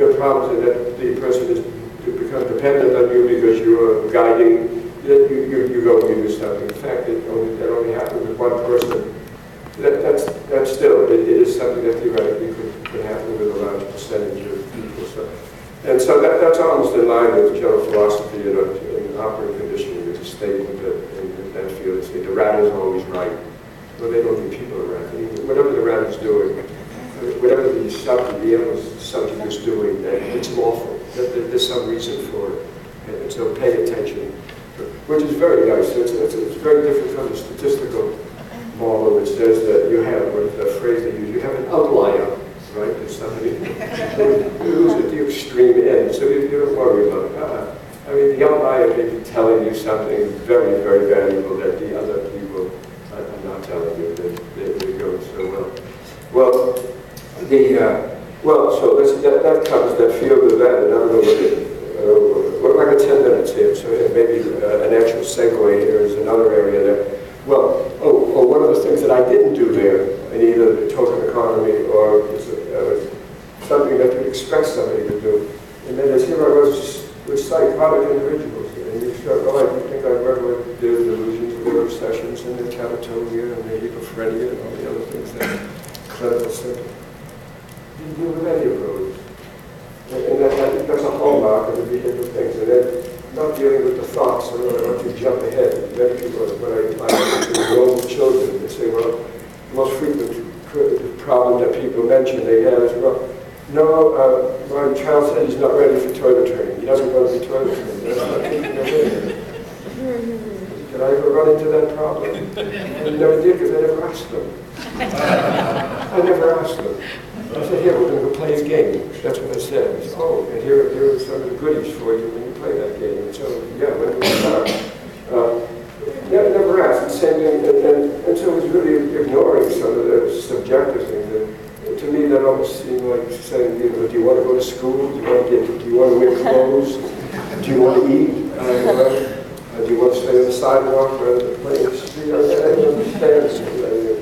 there are problems in that the person is to become dependent on you because you are guiding, that you go and you do something. In fact, that only happens with one person. That's still, it is something that theoretically could happen with a large percentage of people. And so that's almost in line with general philosophy and operating conditioning. There's a statement that in that field, the rat is always right. Well, they don't think people are right. I mean, whatever the rat is doing, whatever the subject is doing, it's lawful. There's some reason for it. And so pay attention, which is very nice. It's very different from the statistical model, which says that you have, what is the phrase they use, you have an outlier, right? There's somebody who's at the extreme end, so you don't worry about it. I mean, the outlier may be telling you something very, very valuable that the other people are not telling you. They go so well. Well, so that covers that field of that, and I'm going to look at, like 10 minutes here, so maybe an actual segue here is another area that, one of the things that I didn't do there in either the token economy or something that you'd expect somebody to do. And then as here I was with psychotic individuals, and you start, I think I work with their delusions and their obsessions and their catatonia and their hypophrenia and all the other things that clinical symptoms. Didn't deal with any of those. And I think that's a hallmark of the behavioral things. And then not dealing with the thoughts, so I want to jump ahead. Many people, when I to normal children, they say, well, the most frequent problem that people mention they have is, well, no, my child said he's not ready for toilet training. He doesn't want to be toilet trained. That's not taking him in. Did I ever run into that problem? And I never did because I never asked them. I never asked them. I said, here, we're going to go play a game. That's what I said. I said, oh, and here are some of the goodies for you when you play that game. And so, yeah, when do we start? Never asked. The same thing, and so it was really ignoring some of the subjective things. And to me, that almost seemed like saying, do you want to go to school? Do you want to wear clothes? Do you want to eat? Do you want to stay on the sidewalk rather than play in the street? I don't understand.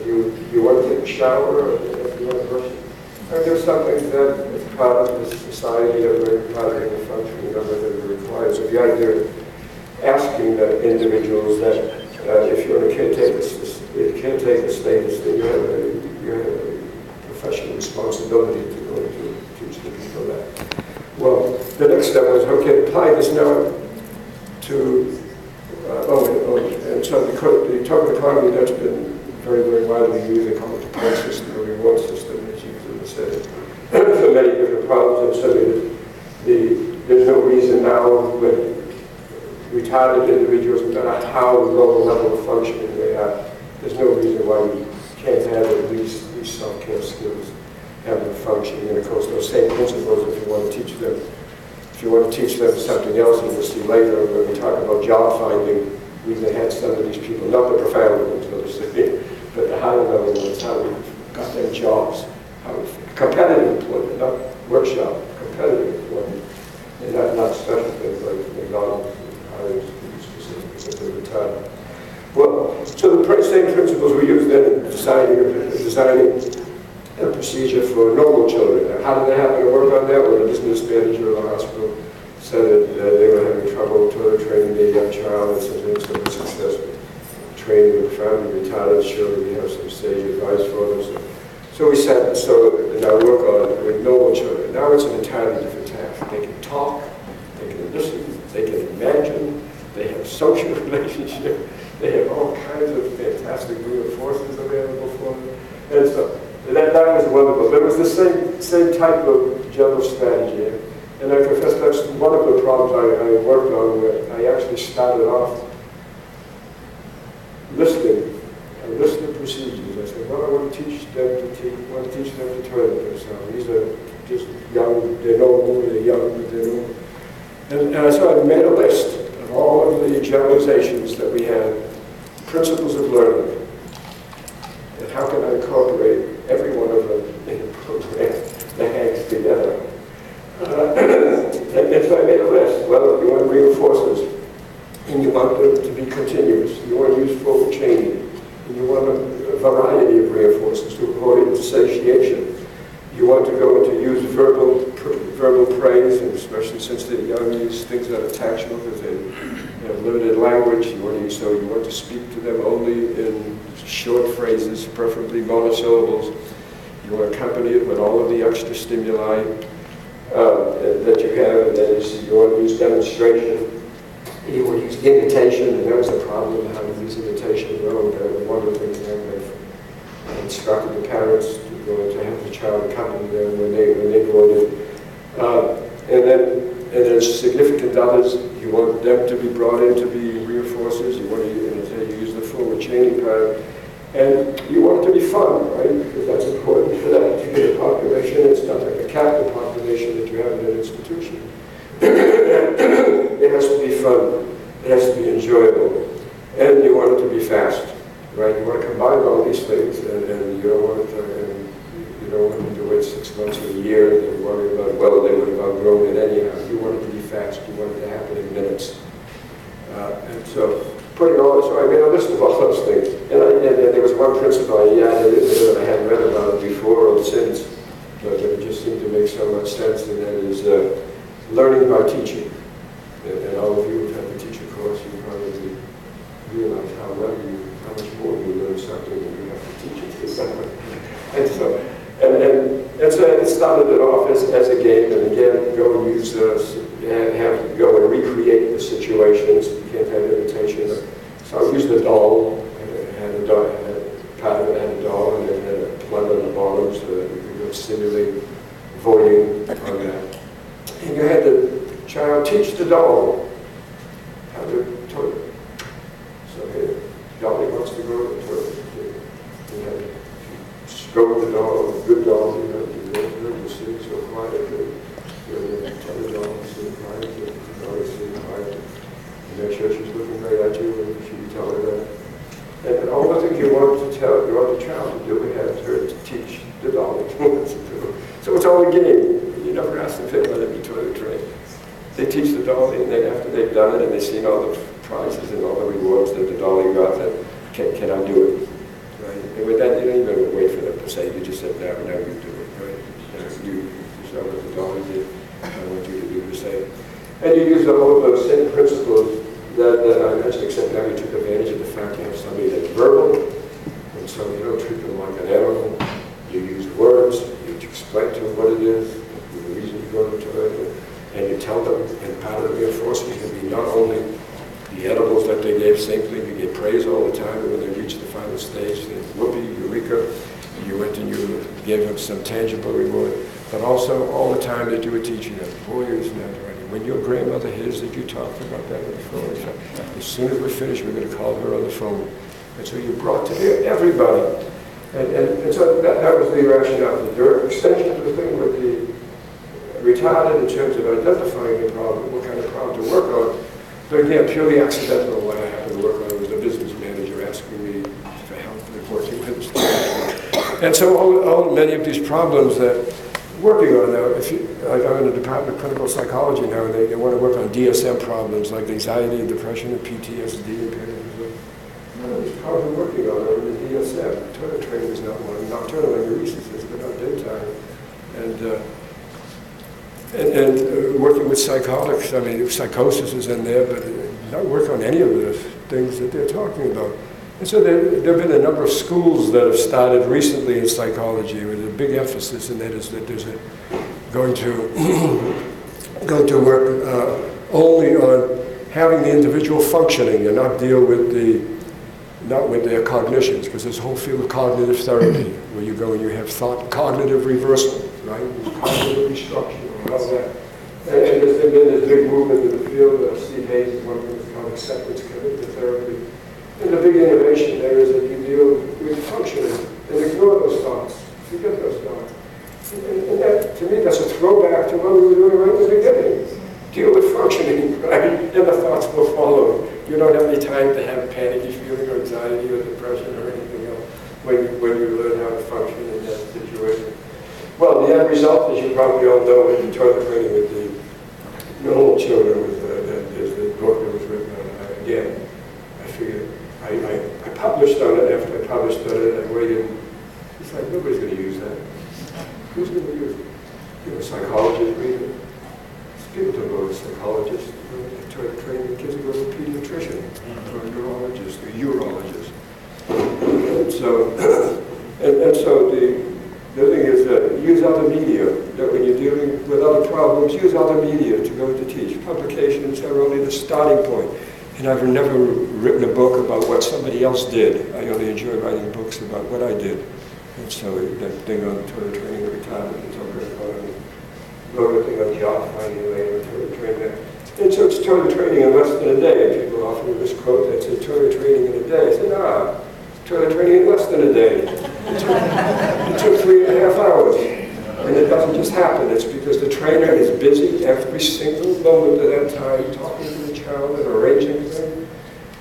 Do you want to take a shower? Or do you want to brush? There's some things that as part of the society are very part of the functioning of it that are required. So the idea of asking the individuals that if you're in a caretaker status, then you have a professional responsibility to go to teach the people that. Well, the next step was, okay, apply this now to, and so the token economy, that's been very, very widely used. They call it the point system, the reward system, as you said, for many different problems. And so there's no reason now when retarded individuals, no matter how low level of functioning they have, there's no reason why we can't have at least these self-care skills having a functioning. And of course, those same principles, if you want to teach them something else, and we'll see later when we talk about job finding, we may have some of these people, not the profound ones, but the higher level ones, how we got them jobs, competitive employment, not workshop, competitive employment, and not special things like McDonald's hiring specific because they're retired. Well, so the same principles we use then in designing a procedure for normal children. How did they happen to work on that? Well, the business manager of the hospital said that they were having trouble toilet training their young child, and since they were so successful training with family retarded children, we have some sage advice for them. So we said, now work on with normal children. Now it's an entirely different task. They can talk, they can listen, they can imagine, they have social relationship, they have all kinds of fantastic reinforcements available for them. And so that was wonderful. There was the same type of general strategy. And I confess that's one of the problems I worked on, where I actually started off listing procedures. I said, well, I want to teach them to toilet themselves. These are just young, they're normal, they're young, but they're normal. And so I made a list of all of the generalizations that we had, principles of learning, and how can I incorporate every one of them in a program that hangs together. And so I made a list. Well, you want reinforcements, and you want them to be continuous. You want to use full chaining. And you want a variety of reinforcements to avoid satiation. You want to go into use verbal verbal praise, and especially since they're young, use things that are tactual because they have limited language. So you want to speak to them only in short phrases, preferably monosyllables. You want to accompany it with all of the extra stimuli that you have, and then you want to use demonstration. You want to use imitation, and that was a problem, how to use imitation. Well, one of the things I've instructed the parents to have the child accompany them when they go in. And then significant others, you want them to be brought in to be reinforcers. You want to use the forward chaining pattern. And you want it to be fun, right? Because that's important for that particular population. It's not like a captive population that you have in an institution. It has to be fun. It has to be enjoyable. And you want it to be fast, right? You want to combine all these things, and you don't want to do it 6 months or a year and worry about whether they would have outgrown it anyhow. You want it to be fast. You want it to happen in minutes. And so, putting all this, so I made a list of all those things. And there was one principle I added that I hadn't read about it before or since, but it just seemed to make so much sense, and that is learning by teaching. And all of you who have the teacher course, you probably realize how much more you learn something when you have to teach it to someone. And so, it started it off as a game, and again, go and use go and recreate the situations. You can't have imitation. So I used the doll. Part of it had a doll, and it had a plug on the bottom so that you could simulate voiding on that. And you had the child teach the doll how to toilet. So here, Dolly wants to go to the toilet. You had to stroke the doll, good doll, you sitting so quiet. You tell the doll to sit quiet, the doll is sitting quiet. And make sure she's looking right at you, and she tell her that. And all the things you want to tell, you want the child to do, we have her to teach the doll what to do. So it's all a game. You never ask them to let it be toilet trained. They teach the dolly, and then after they've done it and they've seen all the prizes and all the rewards that the dolly got, then can I do it? Right? And with that, you don't even wait for them to say, you just said, now you do it. Right? You show what the dolly did. I want you to do the same. And you use all of those same principles that I mentioned, except now you took advantage of the fact you have somebody that's verbal, and so you don't treat them like an animal. You use words, you explain to them what it is, the reason you go to the toilet, and you tell them, and part of the reinforcement can be not only the edibles that they gave, same thing, you get praise all the time, and when they reach the final stage, they whoopee, eureka, you went and you gave them some tangible reward, but also all the time that you were teaching them, boy, isn't that right? When your grandmother hears that you talked about that on the phone, as soon as we're finished, we're going to call her on the phone. And so you brought to everybody. And so that was the rationale. The direct extension of the thing with the retarded in terms of identifying the problem, what kind of problem to work on. But again, purely accidental, what I happened to work on was the business manager asking me for help in working with students. And so many of these problems that working on now, like I'm in the Department of Clinical Psychology now, and they want to work on DSM problems like anxiety and depression and PTSD and pain. None of these problems I'm working on are in the DSM. Toilet training is not one. Nocturnal uresis is, but not daytime. And working with psychotics, I mean, psychosis is in there, but not work on any of the things that they're talking about. And so there have been a number of schools that have started recently in psychology with a big emphasis, and that is that there's going to work only on having the individual functioning and not deal with their cognitions, because there's a whole field of cognitive therapy where you go and you have thought cognitive reversal, right? There's cognitive restructuring and all that. And there's been this big movement in the field. Steve Hayes is one of them, it's called acceptance commitment therapy. And the big innovation there is that you deal with functioning and ignore those thoughts, forget those thoughts. And that, to me, that's a throwback to what we were doing right in the beginning. Deal with functioning, right? And the thoughts will follow. You don't have any time to have panicky feeling or anxiety or depression or anything else when you learn how to function in that situation. Well, the end result, as you probably all know, in the toilet training with the normal children, is the book that was written on. Again, I figured, I published on it. After I published on it, I waited. It's like, nobody's going to use that. Who's going to use it? Psychologists read it. gynecologist, toilet training the kids to go to a pediatrician, or a neurologist, a urologist. And so the thing is that use other media, that when you're dealing with other problems, use other media to go to teach. Publications are only the starting point. And I've never written a book about what somebody else did. I only enjoy writing books about what I did. And so that thing on toilet training and retirement is all very fun. Wrote a thing on job finding later, toilet training. And so it's toilet training in less than a day. People offer me this quote that said toilet training in a day. I said, toilet training in less than a day. It took 3.5 hours. And it doesn't just happen. It's because the trainer is busy every single moment of that time talking to the child and arranging things,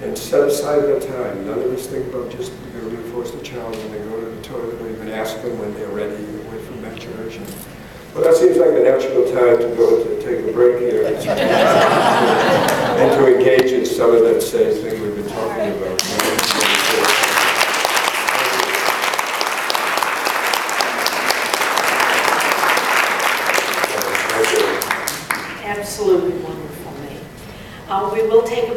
and set aside that time. None of this thing about just reinforce the child when they go to the toilet, or even ask them when they're ready away from that church. Well, that seems like a natural time to go to take a break here and to engage in some of that same thing we've been talking about. Absolutely wonderful, Nate. We will take a